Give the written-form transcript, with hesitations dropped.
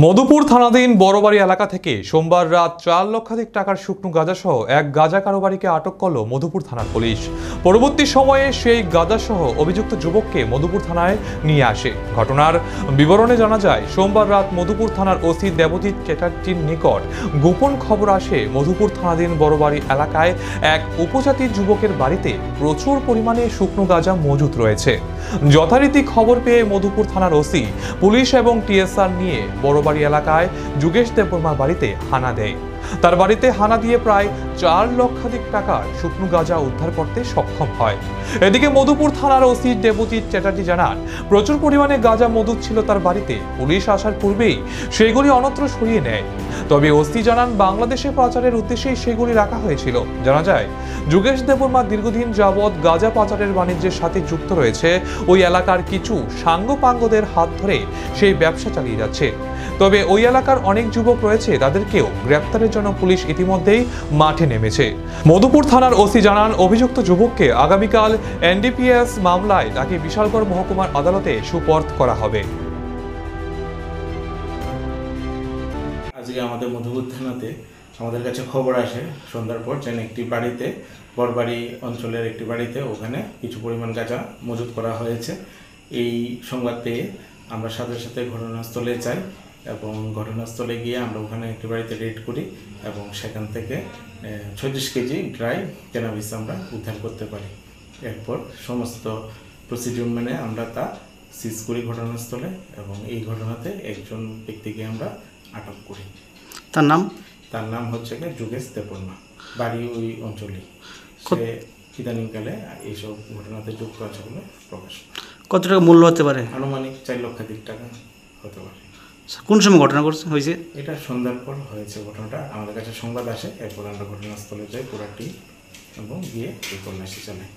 মধুপুর থানাধীন বড়বাড়ি এলাকা থেকে সোমবার রাত 4 লক্ষাধিক টাকার শুকনো গাঁজাসহ এক গাঁজা কারবারিকে আটক করল মধুপুর থানার পুলিশ। পরবর্তী সময়ে সেই গাঁজাসহ অভিযুক্ত যুবককে মধুপুর থানায় নিয়ে আসে। ঘটনার বিবরণে জানা যায়, সোমবার রাত মধুপুর থানার ওসি দেবজিৎ চ্যাটার্জির নিকট গোপন খবর আসে মধুপুর থানাধীন বড়বাড়ি এলাকায় এক উপজাতির যুবকের বাড়িতে প্রচুর পরিমাণে শুকনো গাঁজা মজুত রয়েছে। যথারীতি খবর পেয়ে মধুপুর থানার ওসি পুলিশ এবং টিএসআর নিয়ে বড়বাড়ি এলাকায় যোগেশ দেববর্মার বাড়িতে হানা দেয়। তার বাড়িতে হানা দিয়ে প্রায় 4 লক্ষাধিক টাকার শুকনো গাঁজা উদ্ধার করতে সক্ষম হয়। এদিকে মধুপুর থানার ওসি দেবজিৎ চ্যাটার্জি জানান, প্রচুর পরিমাণে গাঁজা মজুত ছিল তার বাড়িতে। পুলিশ আসার পূর্বেই সেগুলি অন্যত্র সরিয়ে নেয়। তবে ওসি জানান, বাংলাদেশে পাচারের উদ্দেশ্যেই সেগুলি রাখা হয়েছিল। জানা যায়, যোগেশ দেববর্মা দীর্ঘদিন যাবৎ গাঁজা পাচারের বাণিজ্যের সাথে যুক্ত রয়েছে। ওই এলাকার কিছু সাঙ্গপাঙ্গদের হাত ধরে সেই ব্যবসা চালিয়ে যাচ্ছে। তবে ওই এলাকার অনেক যুবক রয়েছে, তাদেরকেও গ্রেপ্তারের জন্য পুলিশ ইতিমধ্যেই মাঠে নেমেছে। মধুপুর থানার ওসি জানান, অভিযুক্ত যুবককে আগামীকাল এনডিপিএস মামলায় তাকে বিশালগড় মহকুমার আদালতে সুপর্দ করা হবে। আজকে আমাদের মধুপুর থানাতে আমাদের কাছে খবর আসে সন্ধ্যার পর, যেন একটি বাড়িতে, বড়বাড়ি অঞ্চলের একটি বাড়িতে, ওখানে কিছু পরিমাণ গাঁজা মজুত করা হয়েছে। এই সংবাদ পেয়ে আমরা সাথে সাথে ঘটনাস্থলে যাই এবং ঘটনাস্থলে গিয়ে আমরা ওখানে একটি বাড়িতে রেড করি এবং সেখান থেকে 36 কেজি ড্রাই ক্যানাবিস আমরা উদ্ধার করতে পারি। এরপর সমস্ত প্রসিডিউর মেনে আমরা তা সিজ করি ঘটনাস্থলে এবং এই ঘটনাতে একজন ব্যক্তিকে আমরা আটক করি। তার নাম হচ্ছে যোগেশ দেববর্মা, বাড়ি ওই অঞ্চলে। সে ইদানিংকালে এইসব ঘটনাতে যুক্ত আছে বলে প্রকাশ। কত টাকা মূল্য হতে পারে? আনুমানিক 4 লক্ষাধিক টাকা হতে পারে। কোন সময় ঘটনা হয়েছে? এটা সন্ধ্যার পর হয়েছে ঘটনাটা। আমাদের কাছে সংবাদ আসে, এরপর আমরা ঘটনাস্থলে যাই পুরাটি এবং গিয়ে এই তল্লাশি চালাই।